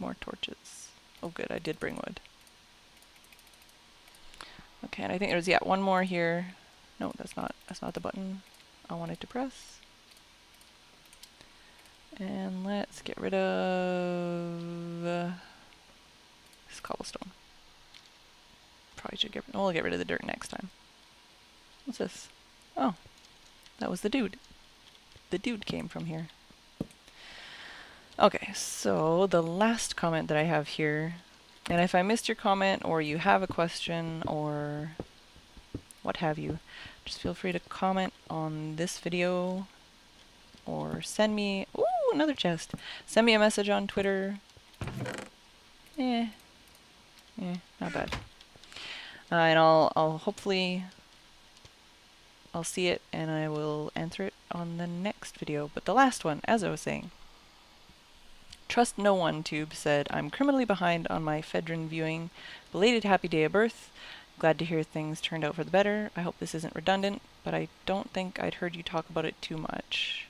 more torches. Oh good, I did bring wood. Okay, and I think there's, yeah, one more here. No, that's not the button I wanted to press. And let's get rid of this cobblestone. Probably should we'll get rid of the dirt next time. What's this? Oh, that was the dude. The dude came from here. Okay, so the last comment that I have here, and if I missed your comment or you have a question or what have you, just feel free to comment on this video or send me, ooh, another chest. Send me a message on Twitter. Not bad. And I'll hopefully I'll see it and I will answer it on the next video. But the last one, as I was saying, Trust No One Tube said, I'm criminally behind on my Phedran viewing. Belated happy day of birth. Glad to hear things turned out for the better. I hope this isn't redundant, but I don't think I'd heard you talk about it too much.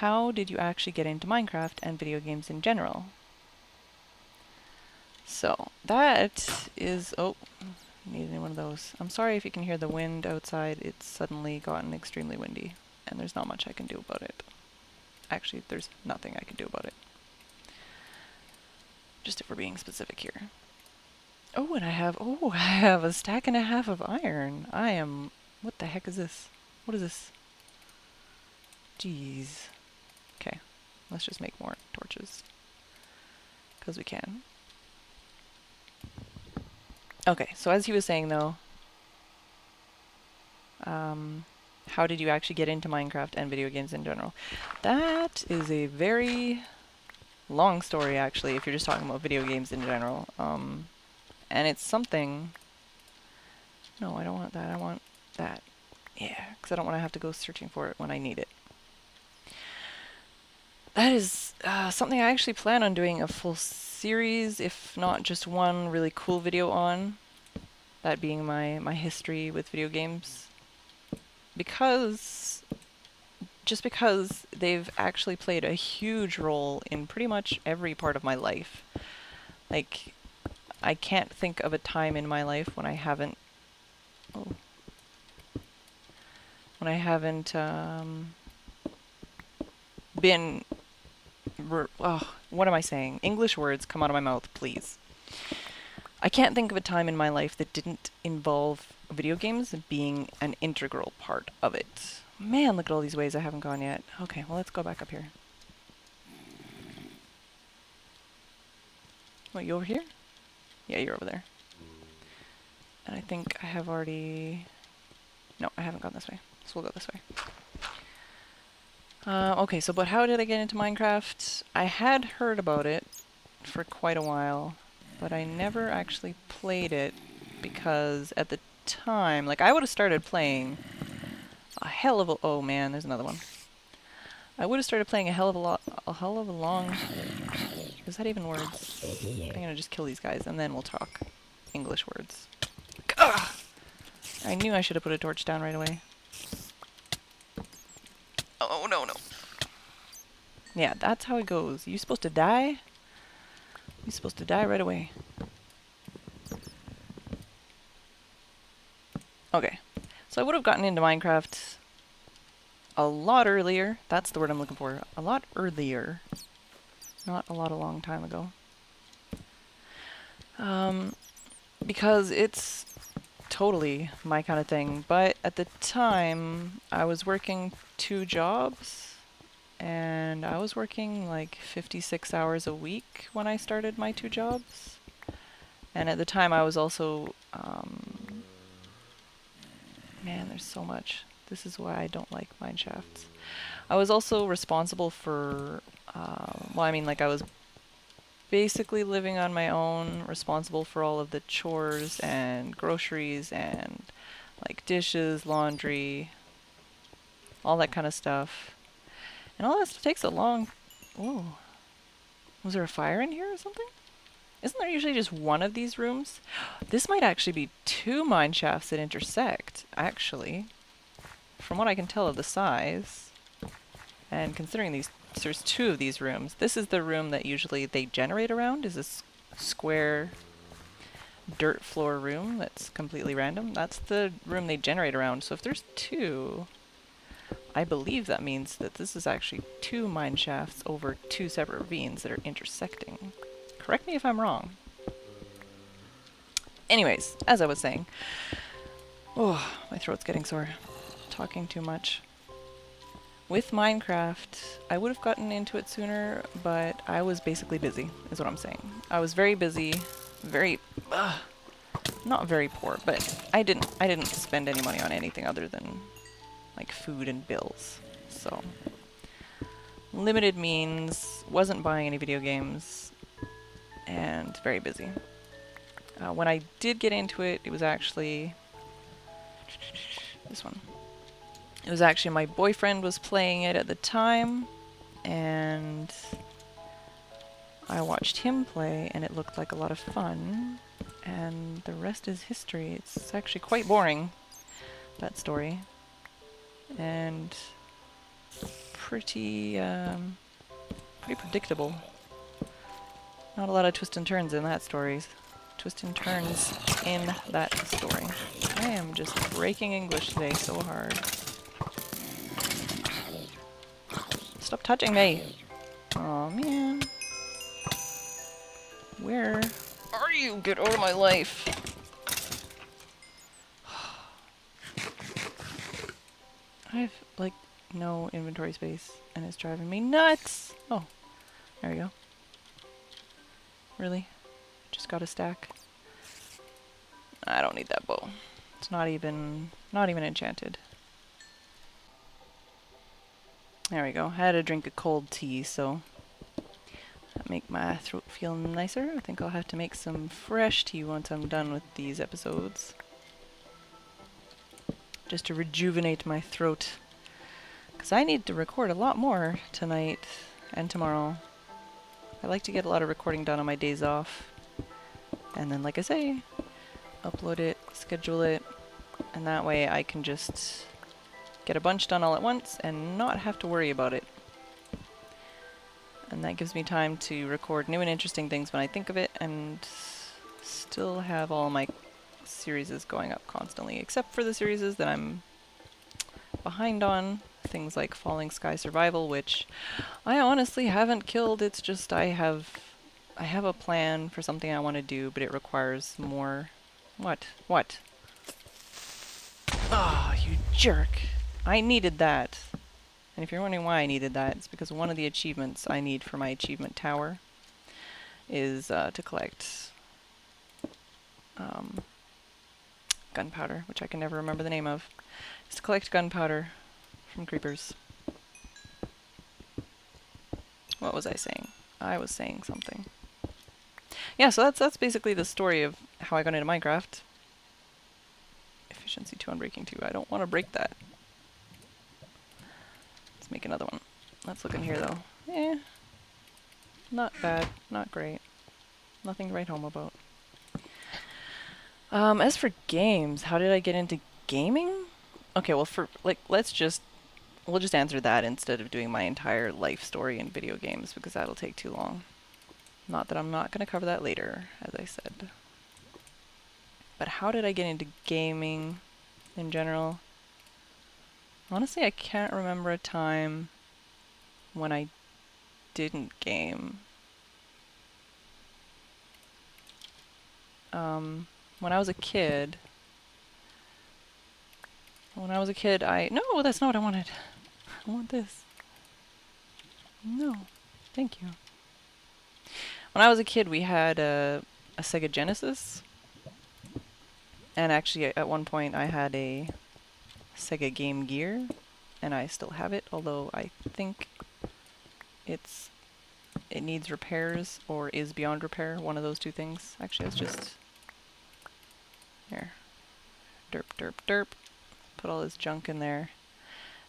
How did you actually get into Minecraft and video games in general? So, that is... oh, needed one of those. I'm sorry if you can hear the wind outside. It's suddenly gotten extremely windy, and there's not much I can do about it. Actually, there's nothing I can do about it. Just if we're being specific here. Oh, and I have a stack and a half of iron. I am... what the heck is this? What is this? Jeez. Okay, let's just make more torches. Because we can. Okay, so as he was saying though, how did you actually get into Minecraft and video games in general? That is a very long story actually, if you're just talking about video games in general. And it's something... no, I don't want that, I want that. Yeah, because I don't want to have to go searching for it when I need it. That is something I actually plan on doing a full series, if not just one really cool video on. That being my history with video games. Just because they've actually played a huge role in pretty much every part of my life. Like, I can't think of a time in my life when I haven't... oh. When I haven't been... what am I saying? English words come out of my mouth, please. I can't think of a time in my life that didn't involve video games being an integral part of it. Man, look at all these ways I haven't gone yet. Okay, well, let's go back up here. What, you over here? Yeah, you're over there. And I think I have already... no, I haven't gone this way. So we'll go this way. Okay, so but how did I get into Minecraft? I had heard about it for quite a while, but I never actually played it because at the time, like I would have started playing a hell of a... oh man, there's another one. I would have started playing a hell of a long... is that even words? I'm gonna just kill these guys and then we'll talk English words. Ugh! I knew I should have put a torch down right away. Oh, no, no. Yeah, that's how it goes. You supposed to die? You're supposed to die right away. Okay. So I would have gotten into Minecraft a lot earlier. That's the word I'm looking for. A lot earlier. Not a long time ago. Because it's totally my kind of thing. But at the time, I was working 2 jobs. And I was working like 56 hours a week when I started my 2 jobs. And at the time I was also... man, there's so much. This is why I don't like Mineshafts. I was also responsible for... well, I mean, like I was basically living on my own, responsible for all of the chores and groceries and like dishes, laundry, all that kind of stuff. And all that stuff takes a long... whoa. Was there a fire in here or something? Isn't there usually just one of these rooms? This might actually be 2 mine shafts that intersect, actually. From what I can tell of the size. And considering these So there's two of these rooms. This is the room that usually they generate around, is this square dirt floor room that's completely random. That's the room they generate around. So if there's two, I believe that means that this is actually two mine shafts over two separate ravines that are intersecting. Correct me if I'm wrong. Anyways, as I was saying, oh, my throat's getting sore. Talking too much. With Minecraft, I would have gotten into it sooner, but I was basically busy, is what I'm saying. I was very busy, very, not very poor, but I didn't spend any money on anything other than like food and bills. So limited means, wasn't buying any video games, and very busy. When I did get into it, it was actually this one. It was actually my boyfriend was playing it at the time, and I watched him play, and it looked like a lot of fun, and the rest is history. It's actually quite boring, that story, and pretty predictable. Not a lot of twists and turns in that story. Twists and turns in that story. I am just breaking English today so hard. Stop touching me! Aw, man. Where are you? Get out of my life! I have, like, no inventory space, and it's driving me nuts! Oh, there we go. Really? Just got a stack? I don't need that bow. It's not even enchanted. There we go. I had to drink a cold tea, so that make my throat feel nicer. I think I'll have to make some fresh tea once I'm done with these episodes. Just to rejuvenate my throat. Because I need to record a lot more tonight and tomorrow. I like to get a lot of recording done on my days off. And then, like I say, upload it, schedule it, and that way I can just get a bunch done all at once and not have to worry about it. And that gives me time to record new and interesting things when I think of it, and still have all my series going up constantly, except for the series that I'm behind on. Things like Falling Sky Survival, which I honestly haven't killed. It's just I have a plan for something I want to do, but it requires more... What? What? Oh, you jerk. I needed that. And if you're wondering why I needed that, it's because one of the achievements I need for my achievement tower is to collect gunpowder, which I can never remember the name of. It's to collect gunpowder from creepers. What was I saying? I was saying something. Yeah, so that's basically the story of how I got into Minecraft. Efficiency 2 on breaking 2. I don't want to break that. Let's make another one. Let's look in here, though. Eh. Not bad. Not great. Nothing to write home about. As for games, how did I get into gaming? Okay, well, we'll just answer that instead of doing my entire life story in video games, because that'll take too long. Not that I'm not going to cover that later, as I said. But how did I get into gaming in general? Honestly, I can't remember a time when I didn't game. When I was a kid... no, that's not what I wanted. I want this. No, thank you. When I was a kid, we had a Sega Genesis. And actually, at one point, I had a Sega Game Gear. And I still have it, although I think it needs repairs or is beyond repair. One of those two things. Actually, it's just... here. Derp, derp, derp. Put all this junk in there.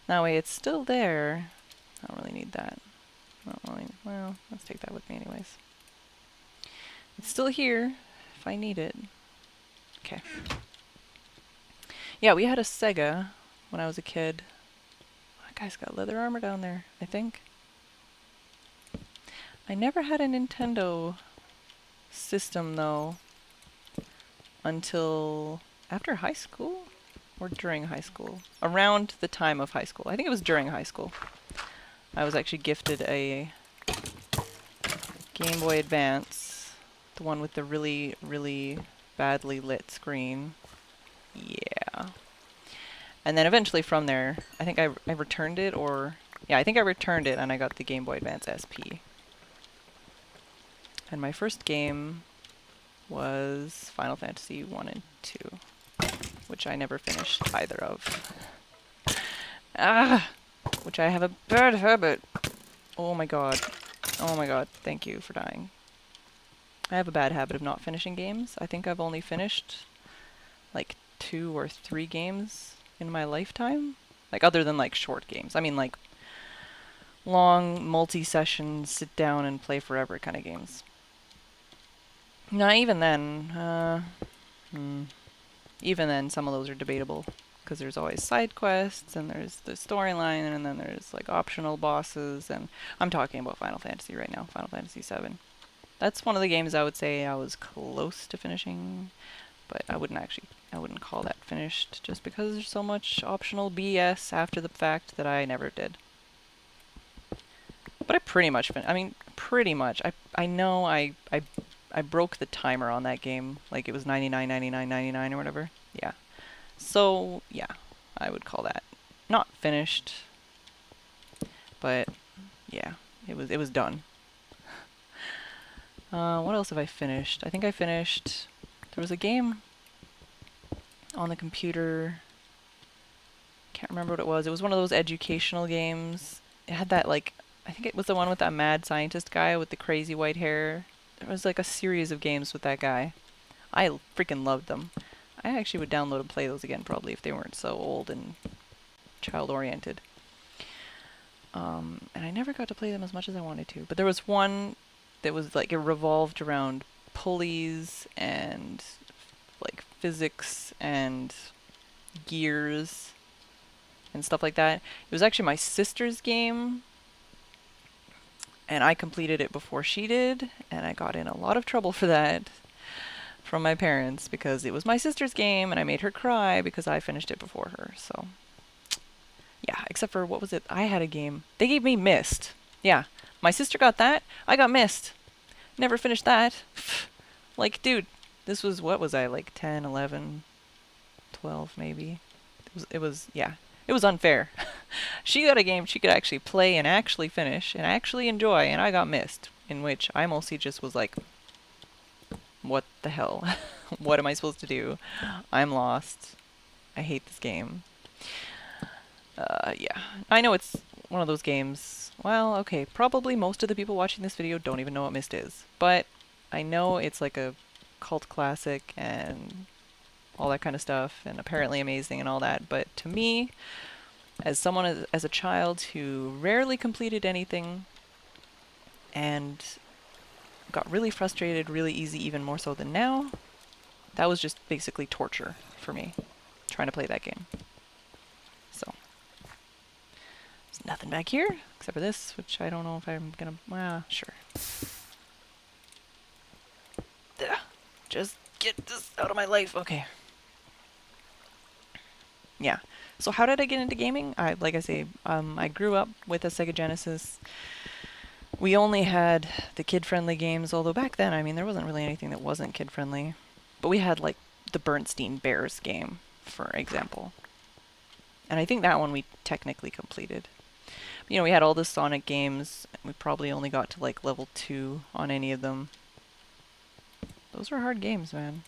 That way it's still there. I don't really need that. Well, let's take that with me anyways. It's still here if I need it. Okay. Yeah, we had a Sega when I was a kid. That guy's got leather armor down there, I think. I never had a Nintendo system though until after high school or during high school. Around the time of high school. I think it was during high school. I was actually gifted a Game Boy Advance, the one with the really, really badly lit screen. Yeah. And then eventually from there, I think I returned it, or... Yeah, I think I returned it and I got the Game Boy Advance SP. And my first game was Final Fantasy 1 and 2, which I never finished either of. Ah! Which I have a bad habit. Oh my god. Oh my god, thank you for dying. I have a bad habit of not finishing games. I think I've only finished like 2 or 3 games in my lifetime. Like other than like short games. I mean like long multi-session sit down and play forever kind of games. Now even then, even then some of those are debatable. Because there's always side quests, and there's the storyline, and then there's like optional bosses, and I'm talking about Final Fantasy right now, Final Fantasy 7. That's one of the games I would say I was close to finishing, but I wouldn't call that finished, just because there's so much optional BS after the fact that I never did. But I pretty much pretty much. I know I broke the timer on that game, like it was 99, 99, 99 or whatever. Yeah. So, yeah, I would call that not finished, but yeah, it was done. What else have I finished? I think I finished... There was a game on the computer. Can't remember what it was. It was one of those educational games. It had that, like... I think it was the one with that mad scientist guy with the crazy white hair. There was, like, a series of games with that guy. I freaking loved them. I actually would download and play those again, probably, if they weren't so old and child-oriented. And I never got to play them as much as I wanted to. But there was one that was, like, it revolved around pulleys and, like, physics and gears and stuff like that. It was actually my sister's game, and I completed it before she did, and I got in a lot of trouble for that from my parents, because it was my sister's game, and I made her cry because I finished it before her, so... Yeah, except for, what was it? I had a game. They gave me Myst. Yeah, my sister got that, I got Myst. Never finished that. Like, dude, this was, what was I, like 10, 11, 12 maybe? It was yeah, it was unfair. She got a game she could actually play and actually finish and actually enjoy, and I got Myst, in which I mostly just was like, what the hell? What am I supposed to do? I'm lost. I hate this game. Yeah. I know it's one of those games... Well, okay, probably most of the people watching this video don't even know what Myst is. But I know it's like a cult classic and all that kind of stuff, and apparently amazing and all that. But to me, as someone as a child who rarely completed anything and got really frustrated really easy, even more so than now, that was just basically torture for me, trying to play that game. So, there's nothing back here, except for this, which I don't know if I'm gonna... sure. Ugh, just get this out of my life. Okay. Yeah. So how did I get into gaming? Like I say, I grew up with a Sega Genesis. We only had the kid-friendly games, although back then, I mean, there wasn't really anything that wasn't kid-friendly. But we had, like, the Bernstein Bears game, for example. And I think that one we technically completed. But, you know, we had all the Sonic games. We probably only got to, like, level 2 on any of them. Those were hard games, man.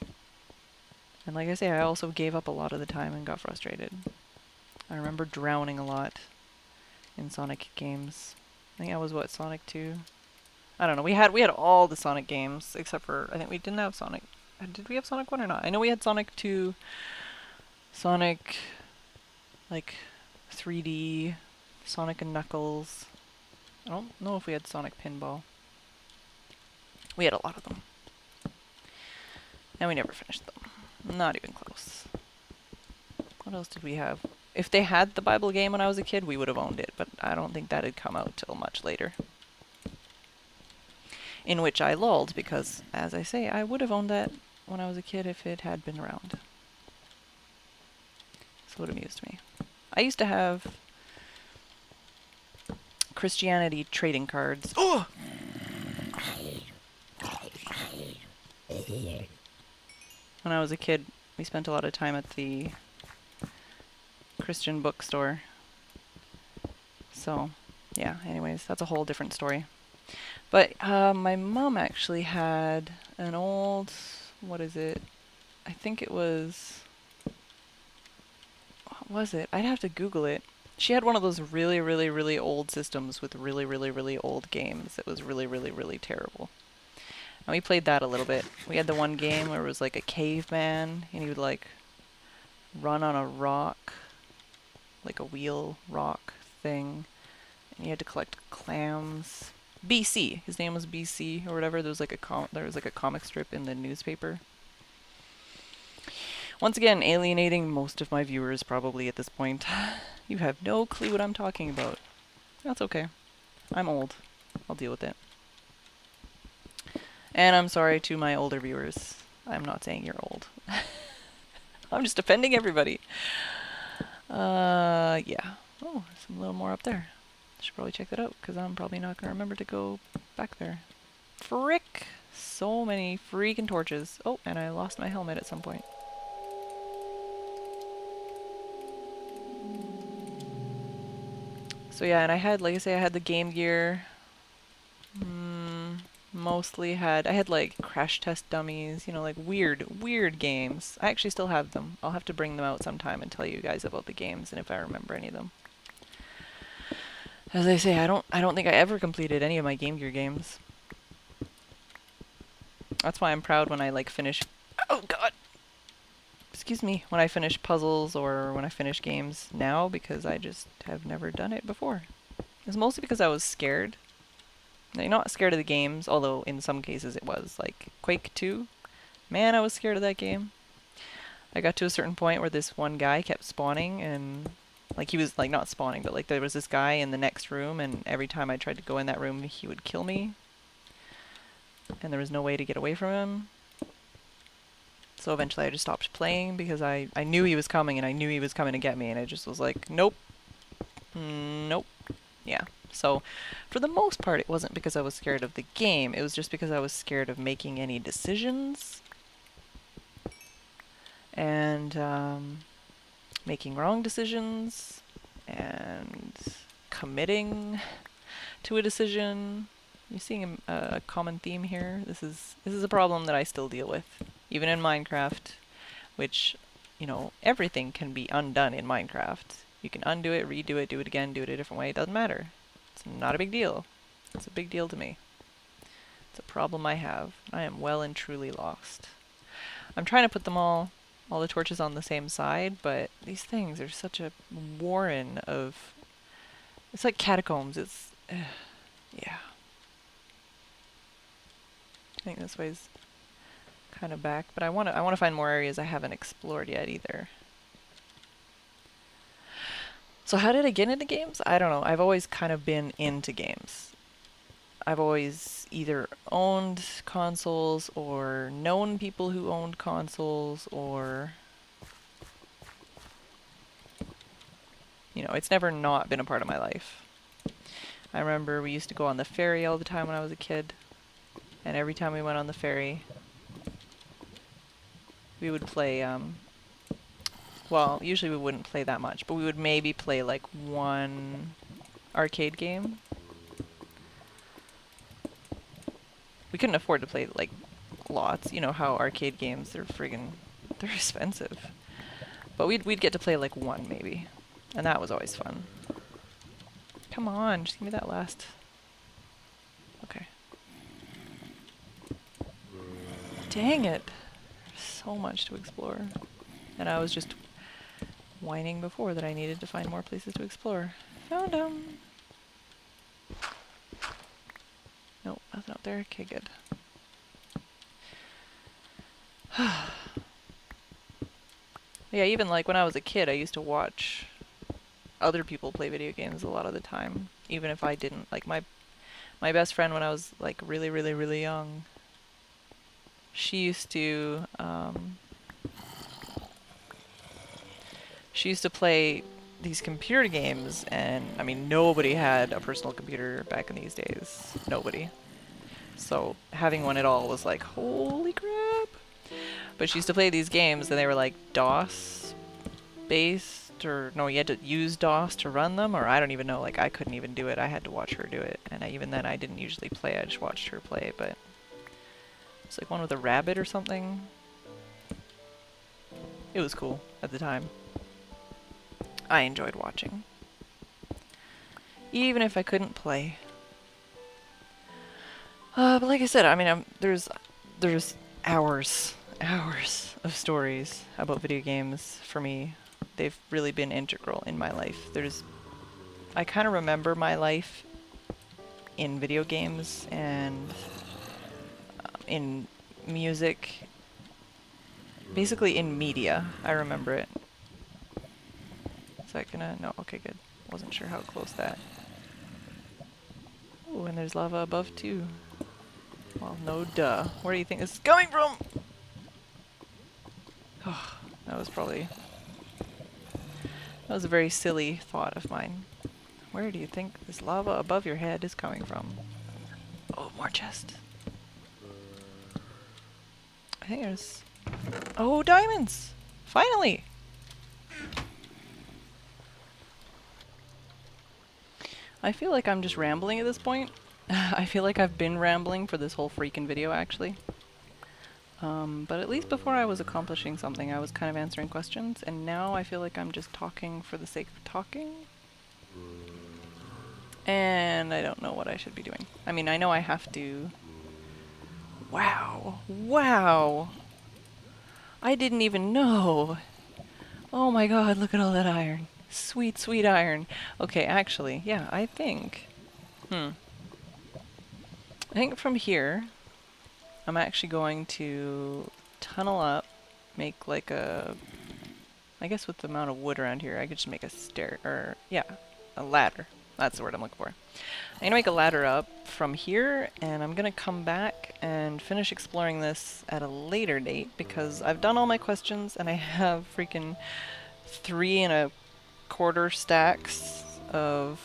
And like I say, I also gave up a lot of the time and got frustrated. I remember drowning a lot in Sonic games. I think I was, what, Sonic 2? I don't know. We had all the Sonic games, except for, I think we didn't have Sonic. Did we have Sonic 1 or not? I know we had Sonic 2, Sonic, like, 3D, Sonic and Knuckles. I don't know if we had Sonic Pinball. We had a lot of them. And we never finished them. Not even close. What else did we have? If they had the Bible game when I was a kid, we would have owned it, but I don't think that had come out till much later. in which I lulled because, as I say, I would have owned that when I was a kid if it had been around. So it amused me. I used to have Christianity trading cards. Oh! When I was a kid, we spent a lot of time at the Christian bookstore. So, yeah, anyways, that's a whole different story. But my mom actually had an old, what is it? I think it was, what was it? I'd have to Google it. She had one of those really, really, really old systems with really, really, really old games that was really, really, really terrible. And we played that a little bit. We had the one game where it was like a caveman, and he would like run on a rock, like a wheel rock thing, and you had to collect clams. BC. His name was BC or whatever. There was like a comic strip in the newspaper. Once again, alienating most of my viewers probably at this point. You have no clue what I'm talking about. That's okay. I'm old. I'll deal with it. And I'm sorry to my older viewers. I'm not saying you're old. I'm just offending everybody. Yeah. Oh, there's a little more up there. Should probably check that out, because I'm probably not going to remember to go back there. Frick! So many freaking torches. Oh, and I lost my helmet at some point. So yeah, and I had, like I say, I had the Game Gear. Mostly I had like crash test dummies, you know, like weird games. I actually still have them. I'll have to bring them out sometime and tell you guys about the games and if I remember any of them. As I say, I don't think I ever completed any of my Game Gear games. That's why I'm proud when I like finish. Oh God! Excuse me. When I finish puzzles or when I finish games now, because I just have never done it before. It's mostly because I was scared. Like, not scared of the games, although in some cases it was. Like Quake 2. Man, I was scared of that game. I got to a certain point where this one guy kept spawning and like he was like not spawning, but like there was this guy in the next room and every time I tried to go in that room he would kill me. And there was no way to get away from him. So eventually I just stopped playing because I knew he was coming and I knew he was coming to get me and I just was like, nope. Nope. Yeah. So for the most part it wasn't because I was scared of the game, it was just because I was scared of making any decisions. And making wrong decisions and committing to a decision. You're seeing a common theme here. This is a problem that I still deal with, even in Minecraft, which, you know, everything can be undone in Minecraft. You can undo it, redo it, do it again, do it a different way. It doesn't matter. It's not a big deal. It's a big deal to me. It's a problem I have. I am well and truly lost. I'm trying to put them all the torches on the same side, but these things are such a warren of... It's like catacombs. It's... yeah. I think this way's kind of back, but I want to find more areas I haven't explored yet either. So how did I get into games? I don't know. I've always kind of been into games. I've always either owned consoles or known people who owned consoles or... You know, it's never not been a part of my life. I remember we used to go on the ferry all the time when I was a kid. And every time we went on the ferry, we would play, well, usually we wouldn't play that much, but we would maybe play like one arcade game. We couldn't afford to play like lots. You know how arcade games, they're expensive. But we'd get to play like one maybe. And that was always fun. Come on, just give me that last. Okay. Dang it. There's so much to explore. And I was just whining before that I needed to find more places to explore. Found them. Nope, nothing out there. Okay, good. Yeah, even like when I was a kid, I used to watch other people play video games a lot of the time, even if I didn't. Like my My best friend when I was like really, really, really young, she used to play these computer games, and I mean, nobody had a personal computer back in these days. Nobody. So having one at all was like, holy crap. But she used to play these games, and they were like DOS based, or no, you had to use DOS to run them, or I don't even know. Like, I couldn't even do it. I had to watch her do it, and even then, I didn't usually play. I just watched her play. But it's like one with a rabbit or something. It was cool at the time. I enjoyed watching, even if I couldn't play. But like I said, I mean, there's hours of stories about video games for me. They've really been integral in my life. I kind of remember my life in video games and in music. Basically in media, I remember it. Is that gonna... No, okay, good. Wasn't sure how close that... Oh, and there's lava above too. Well, no duh. Where do you think this is coming from? Oh, that was a very silly thought of mine. Where do you think this lava above your head is coming from? Oh, more chest. I think there's... Oh, diamonds! Finally! I feel like I'm just rambling at this point. I feel like I've been rambling for this whole freaking video, actually. But at least before I was accomplishing something, I was kind of answering questions, and now I feel like I'm just talking for the sake of talking. And I don't know what I should be doing. I mean, I know I have to... Wow! Wow! I didn't even know! Oh my god, look at all that iron. Sweet, sweet iron. Okay, actually, yeah, I think... I think from here, I'm actually going to tunnel up, make like a... I guess with the amount of wood around here, I could just make a stair... or, yeah, a ladder. That's the word I'm looking for. I'm gonna make a ladder up from here, and I'm gonna come back and finish exploring this at a later date, because I've done all my questions, and I have freaking 3¼ stacks of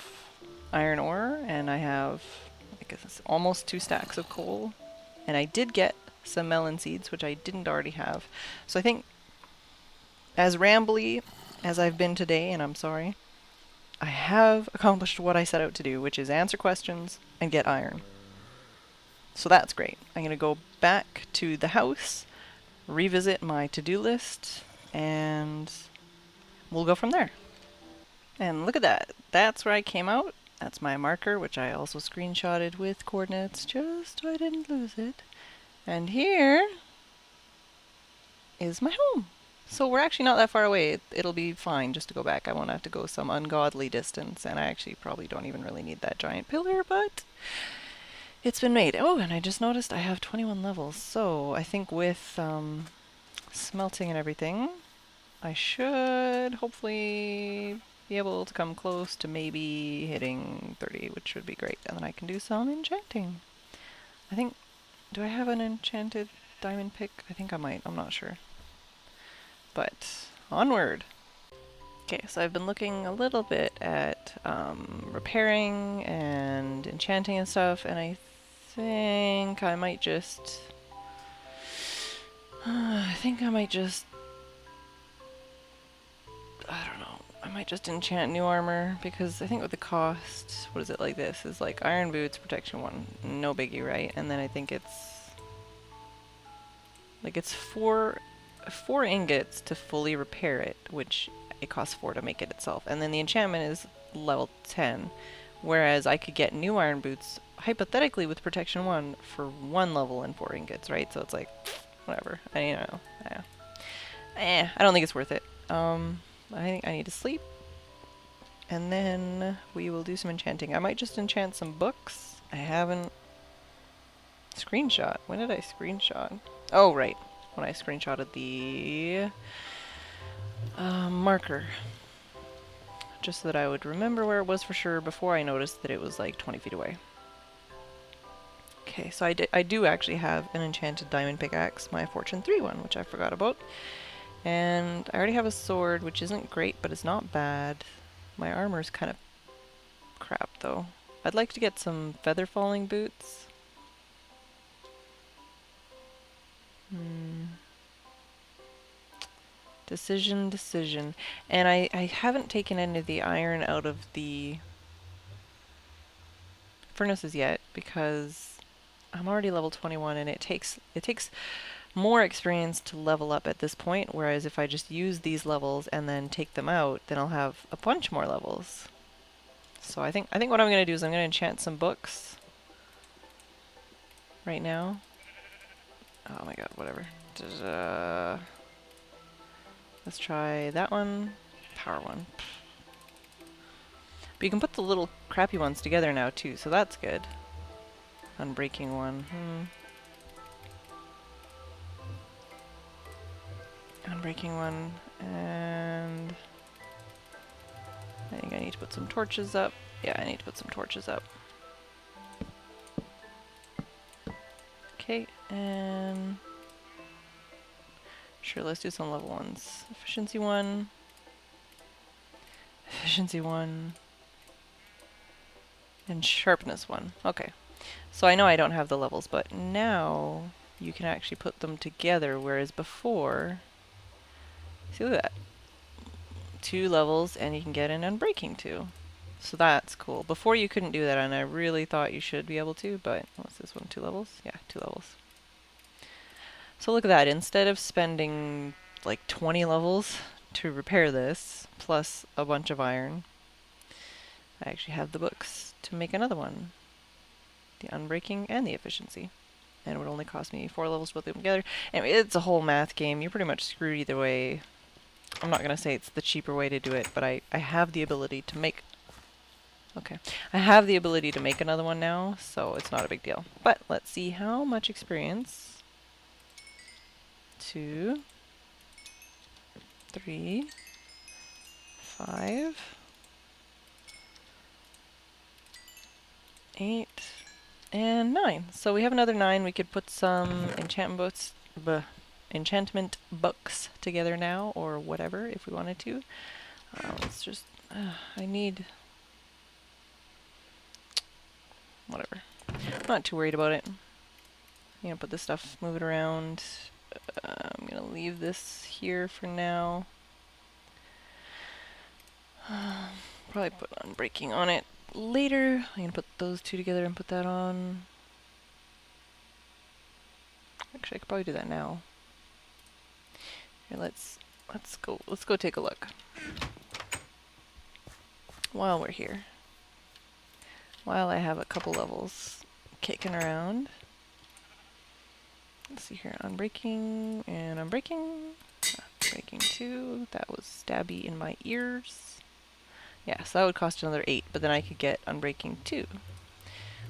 iron ore, and I have, I guess, almost 2 stacks of coal, and I did get some melon seeds, which I didn't already have. So I think, as rambly as I've been today, and I'm sorry, I have accomplished what I set out to do, which is answer questions and get iron. So that's great. I'm going to go back to the house, revisit my to-do list, and we'll go from there. And look at that. That's where I came out. That's my marker, which I also screenshotted with coordinates just so I didn't lose it. And here is my home. So we're actually not that far away. It'll be fine just to go back. I won't have to go some ungodly distance, and I actually probably don't even really need that giant pillar, but it's been made. Oh, and I just noticed I have 21 levels, so I think with smelting and everything, I should hopefully be able to come close to maybe hitting 30, which would be great, and then I can do some enchanting. I think... Do I have an enchanted diamond pick? I think I might. I'm not sure. But onward. Okay, so I've been looking a little bit at repairing and enchanting and stuff, and I think I might just... I don't know. I might just enchant new armor, because I think with the cost, what is it like this? Is like iron boots, protection 1, no biggie, right? And then I think it's... like it's 4 ingots to fully repair it, which it costs 4 to make it itself. And then the enchantment is level 10, whereas I could get new iron boots, hypothetically with protection 1, for 1 level and 4 ingots, right? So it's like, whatever. I don't think it's worth it. I think I need to sleep, and then we will do some enchanting. I might just enchant some books. I haven't screenshot. When did I screenshot? Oh, right. When I screenshotted the marker. Just so that I would remember where it was for sure before I noticed that it was like 20 feet away. Okay, so I do actually have an enchanted diamond pickaxe, my Fortune 3 one, which I forgot about. And I already have a sword, which isn't great, but it's not bad. My armor's kind of crap, though. I'd like to get some feather falling boots. Decision. And I haven't taken any of the iron out of the furnaces yet, because I'm already level 21 and it takes more experience to level up at this point, whereas if I just use these levels and then take them out, then I'll have a bunch more levels. So I think what I'm going to do is I'm going to enchant some books right now. Oh my god, whatever. Let's try that one. Power one. But you can put the little crappy ones together now too, so that's good. Unbreaking one. Unbreaking one, and I think I need to put some torches up. Yeah, I need to put some torches up. Okay, and sure, let's do some level ones. Efficiency one. Efficiency one. And sharpness one. Okay. So I know I don't have the levels, but now you can actually put them together, whereas before, see, look at that. 2 levels and you can get an unbreaking 2. So that's cool. Before you couldn't do that, and I really thought you should be able to, but what's this one? 2 levels? Yeah, 2 levels. So look at that. Instead of spending like 20 levels to repair this, plus a bunch of iron, I actually have the books to make another one. The unbreaking and the efficiency. And it would only cost me 4 levels to put them together. And it's a whole math game. You're pretty much screwed either way. I'm not going to say it's the cheaper way to do it, but I have the ability to make... Okay. I have the ability to make another one now, so it's not a big deal. But let's see how much experience. 2, 3, 5, 8, and 9. So we have another 9. We could put some enchantment books together now, or whatever, if we wanted to. Let's just... I need... whatever. I'm not too worried about it. I'm gonna put this stuff, move it around. I'm gonna leave this here for now. Probably put unbreaking on it later. I'm gonna put those 2 together and put that on. Actually, I could probably do that now. Here, let's go take a look. While we're here. While I have a couple levels kicking around. Let's see here, unbreaking and unbreaking. Breaking 2, that was stabby in my ears. Yeah, so that would cost another 8, but then I could get unbreaking 2.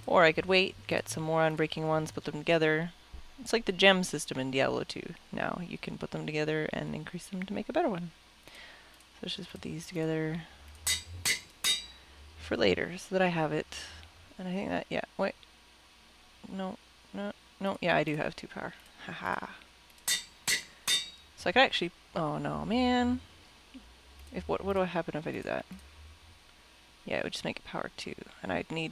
Or I could wait, get some more unbreaking ones, put them together. It's like the gem system in Diablo 2. Now you can put them together and increase them to make a better one. So let's just put these together for later, so that I have it. And I think that, yeah, wait. No, yeah, I do have 2 power. Haha. So I could actually, oh no, man. What would happen if I do that? Yeah, it would just make it power 2. And I'd need,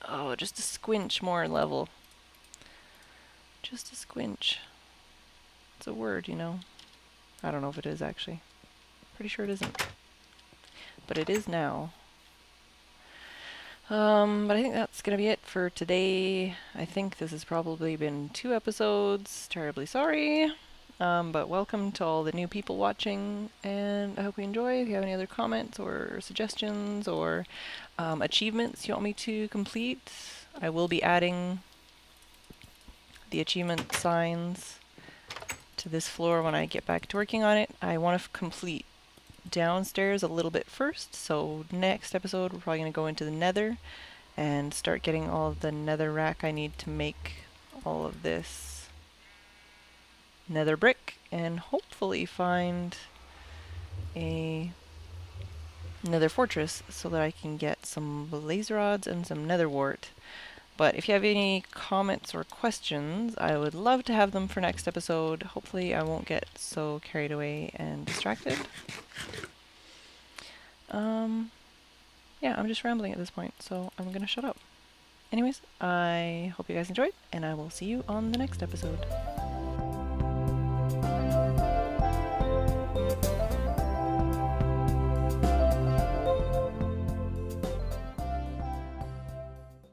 oh, just a squinch more level. Just a squinch. It's a word, you know. I don't know if it is, actually. Pretty sure it isn't. But it is now. But I think that's gonna be it for today. I think this has probably been 2 episodes. Terribly sorry. But welcome to all the new people watching, and I hope you enjoy. If you have any other comments or suggestions or achievements you want me to complete, I will be adding the achievement signs to this floor when I get back to working on it. I want to complete downstairs a little bit first, so next episode we're probably going to go into the nether and start getting all of the nether rack I need to make all of this nether brick, and hopefully find a nether fortress so that I can get some blaze rods and some nether wart But if you have any comments or questions, I would love to have them for next episode. Hopefully I won't get so carried away and distracted. Yeah, I'm just rambling at this point, so I'm gonna shut up. Anyways, I hope you guys enjoyed, and I will see you on the next episode.